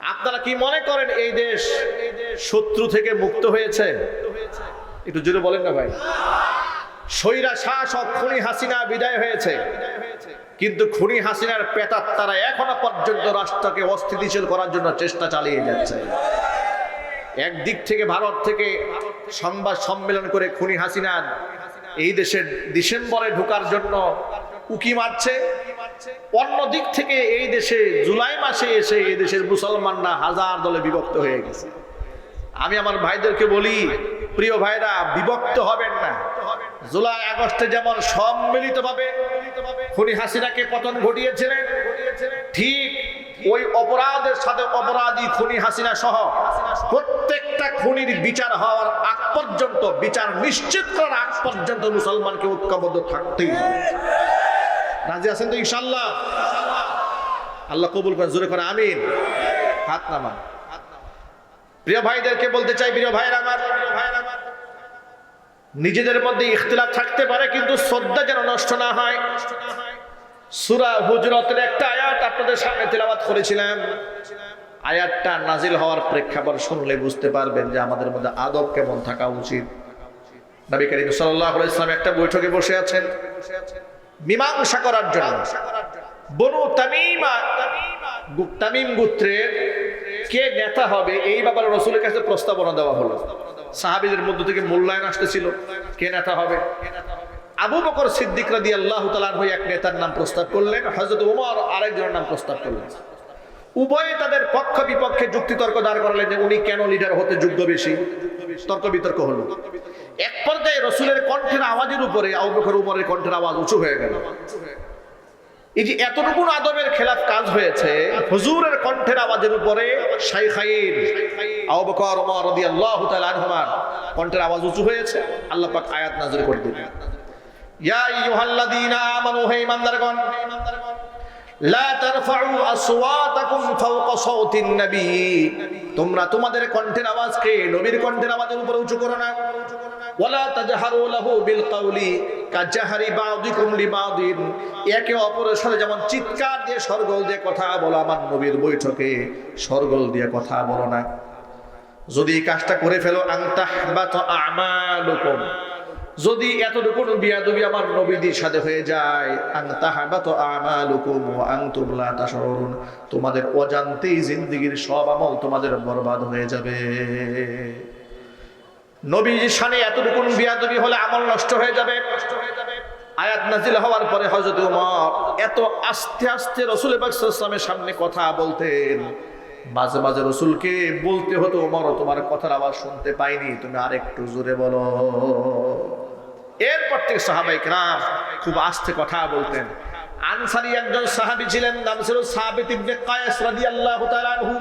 আপনারা কি মনে করেন এই দেশ শত্রু থেকে মুক্ত হয়েছে? একটু জোরে বলেন না ভাই। স্বৈরা শাসক খুনি হাসিনা বিদায় হয়েছে, কিন্তু খুনি হাসিনার প্রেতাত্মারা এখনো পর্যন্ত রাষ্ট্রকে অস্থিতিশীল করার জন্য চেষ্টা চালিয়ে যাচ্ছে। একদিক থেকে ভারত থেকে সংবাদ সম্মেলন করে খুনি হাসিনা এই দেশের ডিসেম্বরে ঢোকার জন্য উকি মারছে, অন্য দিক থেকে এই দেশে জুলাই মাসে এসে এই দেশের মুসলমানরা হাজার দলে বিভক্ত হয়ে গেছে। আমি আমার ভাইদেরকে বলি, প্রিয় ভাইরা, বিভক্ত হবেন না। জুলাই আগস্টে যেমন সম্মিলিতভাবে খুনি হাসিনাকে পতন ঘটিয়েছিলেন, ঠিক ওই অপরাধের সাথে অপরাধী খুনি হাসিনা সহ প্রত্যেকটা খুনির বিচার হওয়ার আগ পর্যন্ত, বিচার নিশ্চিত করার আগ পর্যন্ত মুসলমানকে ঐক্যবদ্ধ থাকতেই হবে। রাজি আছেন তো ইনশাআল্লাহ? আল্লাহ কবুল করেন, জোরে করে আমিন। হাত নামান। প্রিয় ভাইদেরকে বলতে চাই, প্রিয় ভাইরা আমার, নিজেদের মধ্যে ইখতিলাফ থাকতে পারে, কিন্তু শ্রদ্ধা যেন নষ্ট না হয়। সূরা হুজরাতের একটা আয়াত আপনাদের সামনে তেলাওয়াত করেছিলাম। আয়াতটা নাজিল হওয়ার প্রেক্ষাপট শুনলে বুঝতে পারবেন যে আমাদের মধ্যে আদব কেমন থাকা উচিত। নবী করিম সাল্লাল্লাহু আলাইহি ওয়াসাল্লাম একটা বৈঠকে বসে আছেন মীমাংসা করার জন্য। বনু তামিম গোত্রের কে নেতা হবে এই ব্যাপারে রাসূলের কাছে প্রস্তাবনা দেওয়া হলো। সাহাবীদের মধ্য থেকে মূল্যায়ন আসতেছিল, কে নেতা হবে। আবু বকর সিদ্দিক রাদিয়াল্লাহু তাআলা আনহু এক নেতার নাম প্রস্তাব করলেন, হযরত ওমর আরেকজনের নাম প্রস্তাব করলেন। উভয়ে তাদের পক্ষ বিপক্ষে যুক্তিতর্ক দাঁড় করালেন যে উনি কেন লিডার হতে যোগ্য বেশি। তর্ক বিতর্ক হলো। এক পর্যায়ে রাসূলের কণ্ঠের আওয়াজের উপরে আবু বকর ওমরের কণ্ঠের আওয়াজ উঁচু হয়ে গেল। এই যে এতটুকু আদবের খেলাফ কাজ হয়েছে, হুজুরের কণ্ঠের আওয়াজের উপরে শাইখাইন আবু বকর ওমর রাদিয়াল্লাহু তাআলা আনহুমা কণ্ঠের আওয়াজ উঁচু হয়েছে। আল্লাহ পাক আয়াত নাযিল করে দিলেন, ইয়া আইয়ুহাল্লাযীনা আমানু, হে ঈমানদারগণ, লা তারফাউ আসওয়াতাকুম ফাওকা সাওতিন নবী, তোমরা তোমাদের কণ্ঠের আওয়াজকে নবীর কণ্ঠের আওয়াজের উপরে উঁচু করো না। ওয়ালা তাজহারু লাহু বিল কাওলি কাজাহরি বাউদিকুম লিবাউদিন, একে অপরের সাথে যেমন চিৎকার দিয়ে শরগোল দিয়ে কথা বলো, আমার নবীর বৈঠকে শরগোল দিয়ে কথা বলো না। যদি এই কাজটা করে ফেলো, আনতাহবাতু আমালুকুম, যদি এতটুকু বিয়াদবি আমার নবীদের সাথে হয়ে যায়, আনতাহবাতু আমালুকুম ওয়া আনতুম লা তাশউরুন, তোমাদের অজান্তেই জিন্দেগীর সব আমল তোমাদের বরবাদ হয়ে যাবে। নবীর শানে এতটুকু বিয়াদবি হলে আমল নষ্ট হয়ে যাবে। আয়াত নাজিল হওয়ার পরে হযরত ওমর এত আস্তে আস্তে রাসূল পাক সাল্লাল্লাহু আলাইহি ওয়াসাল্লামের সামনে কথা বলতেন, মাঝে মাঝে রাসূলকে বলতে হতো, ওমর তোমার কথার আওয়াজ শুনতে পাইনি, তুমি আরেকটু জোরে বলো। এরপর থেকে সাহাবায়ে কেরাম খুব আস্তে কথা বলতেন। আনসারী একজন সাহাবী ছিলেন, নাম ছিল সাবিত ইবনে কায়েস রাদিয়াল্লাহু তাআলা আনহু।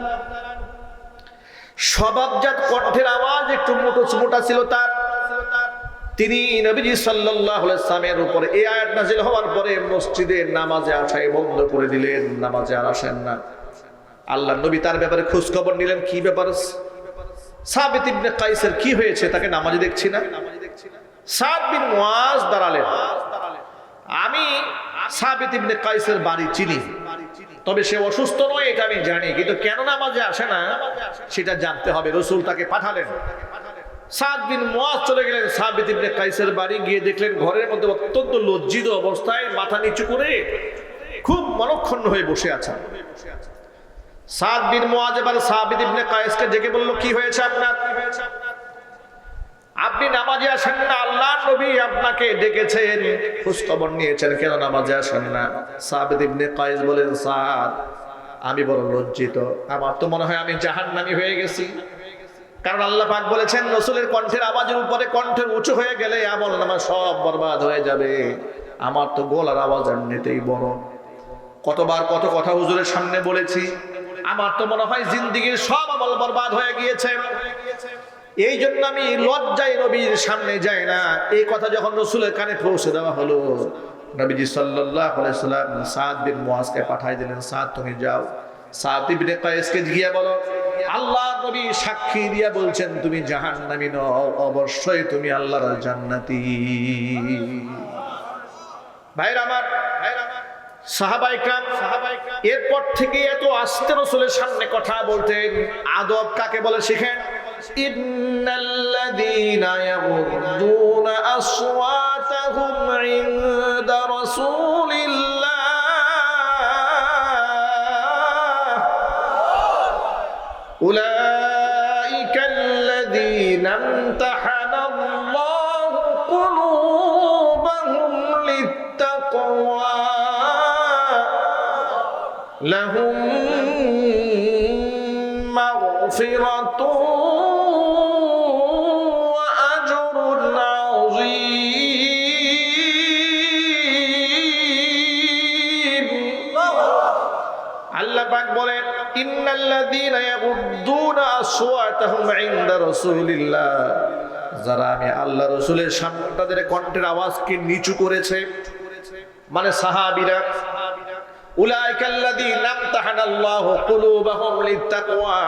স্বভাবজাত কণ্ঠের আওয়াজ একটু মোটা ছিল তার। তিনি নবীজি সাল্লাল্লাহু আলাইহি ওয়াসাল্লামের উপর এই আয়াত নাযিল হওয়ার পরে মসজিদে নামাজে আসাই বন্ধ করে দিলেন, নামাজে আর আসেন না। আল্লাহর নবী তার ব্যাপারে খোঁজ খবর নিলেন, কি ব্যাপার সাবিত ইবনে কায়েসের কি হয়েছে, তাকে নামাজে দেখছি না। সাদ বিন মুআজ দাঁড়ালেন। আমি সাবিত ইবনে কায়েসের বাড়ি চিনি, তবে সে অসুস্থ নয় এটা আমি জানি, কিন্তু কেন নামাজে আসে না সেটা জানতে হবে। রাসূল তাকে পাঠালেন। সাদ বিন মুআজ চলে গেলেন সাবিত ইবনে কায়েসের বাড়ি, গিয়ে দেখলেন ঘরের মধ্যে অত্যন্ত লজ্জিত অবস্থায় মাথা নিচু করে খুব মনক্ষুণ্ণ হয়ে বসে আছেন। সাদ বিন মুআজ এবার সাবিত ইবনে কায়েসকে ডেকে বলল, কি হয়েছে আপনার? আপনি নামাজে আসেন না, আল্লাহর নবী আপনাকে ডেকেছেন, খোঁজ খবর নিয়েছেন, কেন নামাজে আসেন না? সাবিত ইবনে কায়েস বলেন, সাদ, আমি বড় লজ্জিত, আমার তো মনে হয় আমি জাহান্নামী হয়ে গেছি। কারণ আল্লাহ পাক বলেছেন রাসূলের কণ্ঠের আওয়াজের উপরে কণ্ঠের উঁচু হয়ে গেলে আমলনামা সব বরবাদ হয়ে যাবে। আমার তো গলার আওয়াজ এমনিতেই বড়, কতবার কত কথা হুজুরের সামনে বলেছি, আমার তো মনে হয় জিন্দেগীর সব আমল বরবাদ হয়ে গিয়েছে। এই জন্য আমি লজ্জায় নবীর সামনে যাই না। এই কথা যখন রাসূলের কানে পৌঁছে দেওয়া হলো, নবীজি সাল্লাল্লাহু আলাইহি ওয়াসাল্লাম সাদ বিন মুআজকে পাঠিয়ে দিলেন, সাদ তুমি যাও, সাদ ইবনে কায়েসকে গিয়ে বলো, আল্লাহর নবী সাক্ষী দিয়া বলছেন তুমি জাহান্নামী নও, অবশ্যই তুমি আল্লাহর জান্নাতি। ভাইরা আমার, সাহাবায়ে কেরাম এরপর থেকে এত আস্তে রাসূলের সামনে কথা বলতেন। আদব কাকে বলে শিখেন। ইন্নাল্লাযীনা ইয়াগুদ্দুনা আসওয়াতাহুম ইনদা রাসূলিল্লাহ উলাইকাল্লাযীনা ইমতাহানাল্লাহু কুলুবাহুম লিত্তাকওয়া লাহুম মাগফিরাতুন ওয়া আজরুন আযীম। আল্লাহ পাক বলেন ইন্নাল্লাযীনা ইয়াগুদ্দুনা আসওয়াতাহুম ইনদা রাসূলিল্লাহ, যারা আমি আল্লাহ রাসূলের সামনে তাদের কণ্ঠের আওয়াজকে নিচু করেছে, মানে সাহাবীরা। উলাইকাল্লাযীনা ইমতাহানাল্লাহু কুলুবাহুম লিত্তাকওয়া,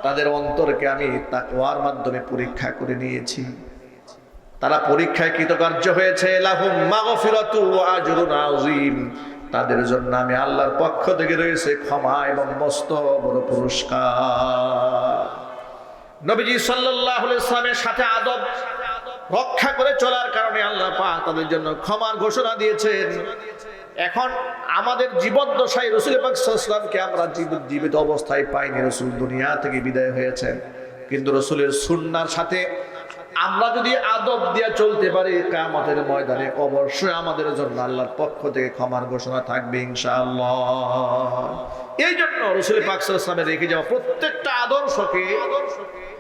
তাদের অন্তরকে আমি তাকওয়ার মাধ্যমে পরীক্ষা করে নিয়েছি। তারা পরীক্ষায় কৃতকার্য হয়েছে। লাহুম মাগফিরাতু ওয়া আজরুন আযীম, তাদের জন্য আমি আল্লাহর পক্ষ থেকে রয়েছে ক্ষমা এবং মস্ত বড় পুরস্কার। নবীজি সাল্লাল্লাহু আলাইহি ওয়াসাল্লামের সাথে আদব রক্ষা করে চলার কারণে আল্লাহ পাক তাদের জন্য ক্ষমার ঘোষণা দিয়েছেন। এখন আমাদের জীবদ্দশায় রাসূল পাক সাল্লাল্লাহু আলাইহি ওয়াসাল্লামকে আমরা জীবিত অবস্থায় পাইনি। রাসূল দুনিয়া থেকে বিদায় হয়েছেন, কিন্তু রাসূলের সুন্নাহর সাথে আমরা যদি আদব দিয়ে চলতে পারি কিয়ামতের ময়দানে অবশ্যই আমাদের জন্য আল্লাহর পক্ষ থেকে ক্ষমার ঘোষণা থাকবে ইনশাআল্লাহ। এই জন্য রাসূল পাক সাল্লাল্লাহু আলাইহি ওয়াসাল্লামের রেখে যাওয়া প্রত্যেকটা আদর্শকে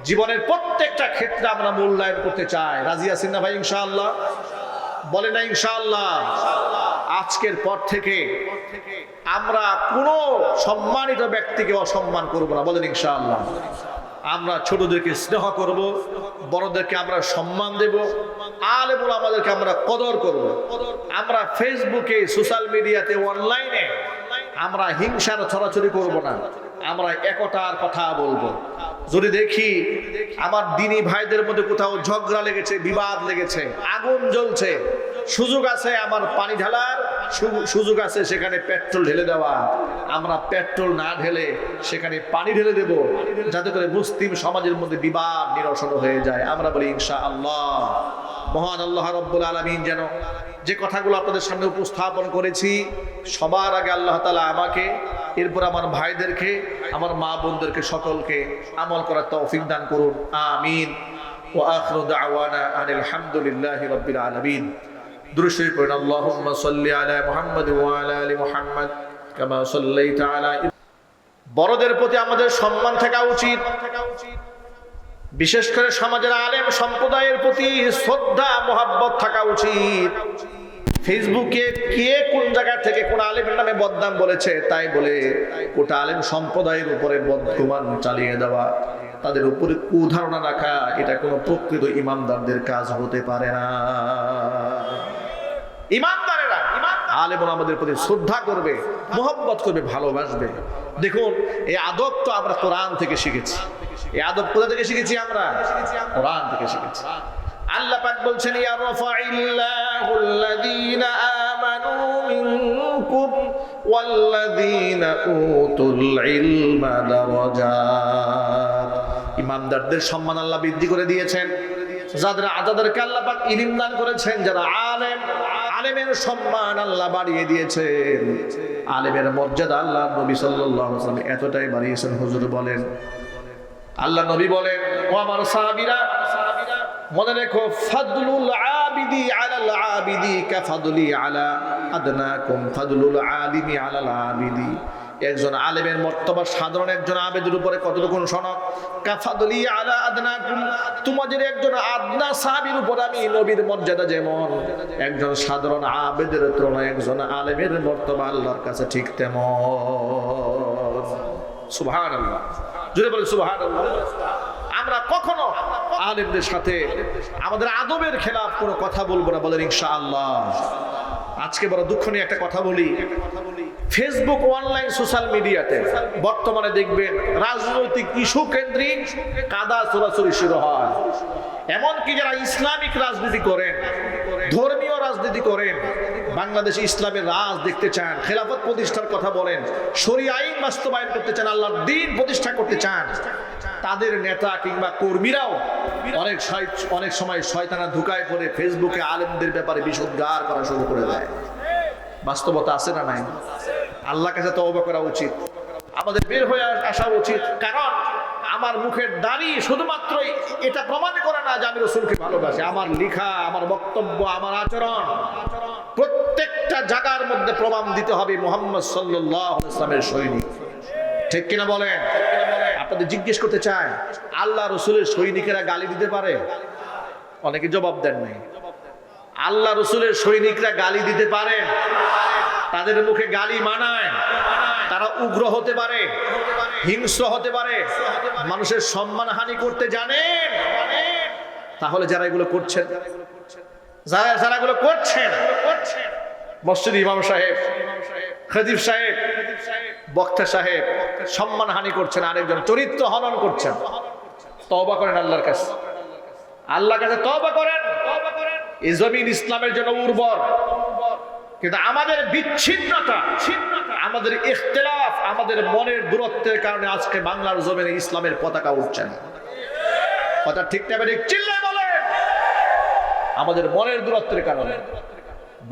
জীবনের প্রত্যেকটা ক্ষেত্রে আমরা মূল্যায়ন করতে চাই। রাজি আছেন না ভাই? ইনশাআল্লাহ বলে না ইনশাআল্লাহ। আজকের পর থেকে আমরা কোনো সম্মানিত ব্যক্তিকে অসম্মান করব না, বলেন ইনশাআল্লাহ। আমরা ছোটদেরকে স্নেহ করব, বড়দেরকে আমরা সম্মান দেব, আলেম ওলামাদেরকে আমরা কদর করব। আমরা ফেসবুকে, সোশ্যাল মিডিয়াতে, অনলাইনে আমরা হিংসার ছড়াছড়ি করব না, আমরা একতার কথা বলবো। যদি দেখি আমার দিনী ভাইদের মধ্যে কোথাও ঝগড়া লেগেছে, বিবাদ লেগেছে, আগুন জ্বলছে, সুযোগ আছে আমার পানি ঢালার, সুযোগ আছে সেখানে পেট্রোল ঢেলে দেওয়া, আমরা পেট্রোল না ঢেলে সেখানে পানি ঢেলে দেব, যাতে করে মুসলিম সমাজের মধ্যে বিবাদ নিরসন হয়ে যায়। আমরা বলি ইনশাআল্লাহ। মহান আল্লাহ রাব্বুল আলামিন যেন যে কথাগুলো আপনাদের সামনে উপস্থাপন করেছি সবার আগে আল্লাহ তাআলা আমাকে, এরপর আমার ভাইদেরকে, আমার মা বোনদেরকে সকলকে আমল করার তৌফিক দান করুন। আমিন। ওয়া আখিরু দাওয়ানা আনিল হামদুলিল্লাহি রাব্বিল আলামিন। দুরূদ শরীফ পড়ুন। আল্লাহুম্মা সাল্লি আলা মুহাম্মাদ ওয়া আলা আলি মুহাম্মাদ কামা সাল্লাইতা আলা। বড়দের প্রতি আমাদের সম্মান থাকা উচিত, বিশেষ করে সমাজের আলেম সম্প্রদায়ের প্রতি শ্রদ্ধা মহব্বত থাকা উচিত। ফেসবুকে কে কোন জায়গা থেকে কোন আলেমের নামে বদনাম বলেছে তাই বলে গোটা আলেম সম্প্রদায়ের উপরে বদগুমান চালিয়ে দেওয়া, তাদের উপরে কুধারণা রাখা, এটা কোনো প্রকৃত ইমানদারদের কাজ হতে পারে না। ইমানদারেরা আলেম আমাদের প্রতি শ্রদ্ধা করবে, মহব্বত করবে, ভালোবাসবে। দেখুন এই আদব তো আমরা কোরআন থেকে শিখেছি। এই আদব কোথা থেকে শিখেছি? আমরা কোরআন থেকে শিখেছি। আল্লাহ পাক বলছেন ইয়া রাফাইল্লাহুল্লাযীনা আমানু মিনকুম ওয়াল্লাযীনা উতুল ইলমা দারাজাত। ইমানদারদের সম্মান আল্লাহ বৃদ্ধি করে দিয়েছেন, যাদেরকে আল্লাহ পাক ইলম দান করেছেন, যারা আলেম, আলেমের সম্মান আল্লাহ বাড়িয়ে দিয়েছেন। আলেমের মর্যাদা আল্লাহ নবী সাল্লাল্লাহু আলাইহি ওয়াসাল্লাম এতটাই বাড়িয়েছেন, হুজুর বলেন, আল্লাহ নবী বলেন, ও আমার সাহাবীরা মনে রেখো, ফাদলুল আবিদি আলাল আবিদি কাফাদলি আলা আদনাকুম ফাদলুল আলিমি আলাল আবিদি। একজন আলেমের মর্তবা সাধারণ একজন আবেদের উপরে কতটুকু শোনো। কাফাদলি আলা আদনাকুম, তোমাদের একজন আদনা সাহাবীর উপর আমি নবীর মর্যাদা যেমন, একজন সাধারণ আবেদের তুলনায় একজন আলেমের মর্তবা আল্লাহর কাছে ঠিক তেমন। সুবহানাল্লাহ, জোরে বলেন সুবহানাল্লাহ। আমরা কখনো আলেমদের সাথে আমাদের আদবের খেলাফ কোনো কথা বলবো না, বলেন ইনশাআল্লাহ। আজকে বড় দুঃখ নিয়ে একটা কথা বলি, ফেসবুক, অনলাইন, সোশ্যাল মিডিয়াতে বর্তমানে দেখবেন রাজনৈতিক ইস্যু কেন্দ্রিক কাদা ছোড়াছড়ি শুরু হয়। এমনকি যারা ইসলামিক রাজনীতি করেন, ধর্মীয় রাজনীতি করেন, বাংলাদেশে ইসলামের রাজ দেখতে চান, খেলাফত প্রতিষ্ঠার কথা বলেন, শরীয়ত আইন বাস্তবায়ন করতে চান, আল্লাহর দ্বীন প্রতিষ্ঠা করতে চান, তাদের নেতা কিংবা কর্মীরাও অনেক সময় শয়তানা ধোঁকায় পড়ে ফেসবুকে আলেমদের ব্যাপারে বিশুদ্ধার করা শুরু করে দেয়। বাস্তবতা আছে না নাই? আল্লাহর কাছে তওবা করা উচিত, আমাদের বের হয়ে আসা উচিত। কারণ আমার মুখের দাড়ি শুধুমাত্র এটা প্রমাণ করে না যে আমি রাসূলকে ভালোবাসি। আমার লেখা, আমার বক্তব্য, আমার আচরণ প্রত্যেকটা জায়গার মধ্যে প্রমাণ দিতে হবে মুহাম্মদ সাল্লাল্লাহু আলাইহি ওয়াসাল্লামের সৈনিক। ঠিক কিনা বলেন? আপনাদের জিজ্ঞেস করতে চাই, আল্লাহ রাসূলের সৈনিকেরা গালি দিতে পারে? অনেকে জবাব দেন নাই। আল্লাহ রাসূলের সৈনিকরা গালি দিতে পারে? তাদের মুখে গালি মানায়? তারা উগ্র হতে পারে, হিংস্র হতে পারে, মানুষের সম্মানহানি করতে জানেন? তাহলে যারা এগুলো করছেন, যারা এগুলো করছেন, মসজিদ ইমাম সাহেব, খতিব সাহেব, বক্তা সাহেব সম্মানহানি করছেন, আরেকজন চরিত্র হনন করছেন, তওবা করেন আল্লাহর কাছে। আল্লাহর কাছে তওবা করেন। এই জমিন ইসলামের জন্য উর্বর, কিন্তু আমাদের বিচ্ছিন্নতা, আমাদের ইখতিলাফ, আমাদের মনের দূরত্বের কারণে আজকে বাংলার জমিনে ইসলামের পতাকা উঠছে না। কথা ঠিক না ঠিক চিল্লায় বলেন। আমাদের মনের দূরত্বের কারণে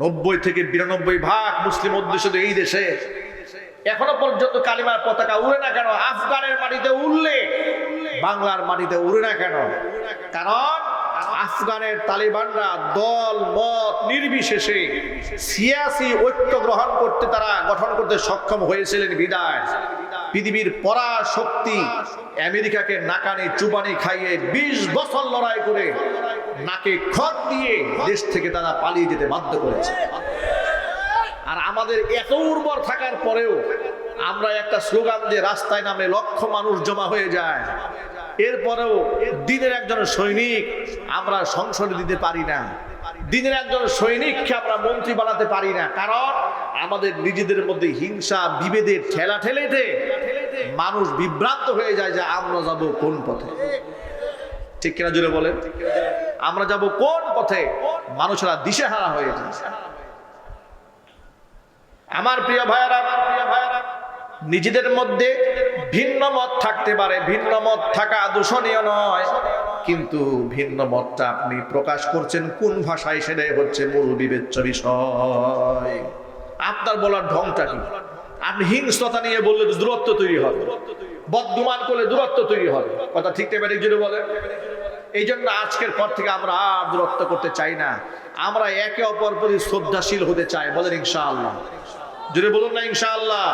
90 থেকে 92% মুসলিম অধ্যুষিত এই দেশে এখনো পর্যন্ত কালিমার পতাকা উড়ে না কেন? আফগানের মাটিতে উড়লে বাংলার মাটিতে উড়ে না কেন? কারণ আফগানের তালিবানরা দল মত নির্বিশেষে সিয়াসি ঐক্য গঠন করতে সক্ষম হয়েছিলেন বিদায় পৃথিবীর পরাশক্তি আমেরিকাকে নাকানি চুবানি খাইয়ে 20 বছর লড়াই করে নাকে খত দিয়ে দেশ থেকে তারা পালিয়ে যেতে বাধ্য করেছে। আর আমাদের এত উর্বর থাকার পরেও আমরা একটা স্লোগান দিয়ে রাস্তায় নামে লক্ষ মানুষ জমা হয়ে যায়, এরপরেও দিনের একজন সৈনিক আমরা সংসদে দিতে পারি না, দিনের একজন সৈনিককে আমরা মন্ত্রী বানাতে পারি না। কারণ আমাদের নিজেদের মধ্যে হিংসা বিভেদের ঠেলাঠেলিতে মানুষ বিভ্রান্ত হয়ে যায় যে আমরা যাব কোন পথে। ঠিক কিনা জোরে বলেন? আমরা যাব কোন পথে? মানুষেরা দিশেহারা হয়ে যায়। আমার প্রিয় ভাইয়েরা, নিজেদের মধ্যে ভিন্ন মত থাকতে পারে, ভিন্ন মত থাকা দূষণীয় নয়, কিন্তু ভিন্ন মতটা আপনি প্রকাশ করছেন কোন ভাষায়, সেটাই হচ্ছে মূল বিবেচ্য বিষয়। আপনার বলার ঢংটা কি? আপনি হিংস্রতা নিয়ে বললে দূরত্ব তৈরি হবে, বদগুমান করলে দূরত্ব তৈরি হবে। কথা ঠিক না ঠিক জুড়ে বলে? এই জন্য আজকের পর থেকে আমরা আর দূরত্ব করতে চাই না, আমরা একে অপর প্রতি শ্রদ্ধাশীল হতে চাই। বলেন ইনশাআল্লাহ। জুড়ে বলুন না ইনশাআল্লাহ।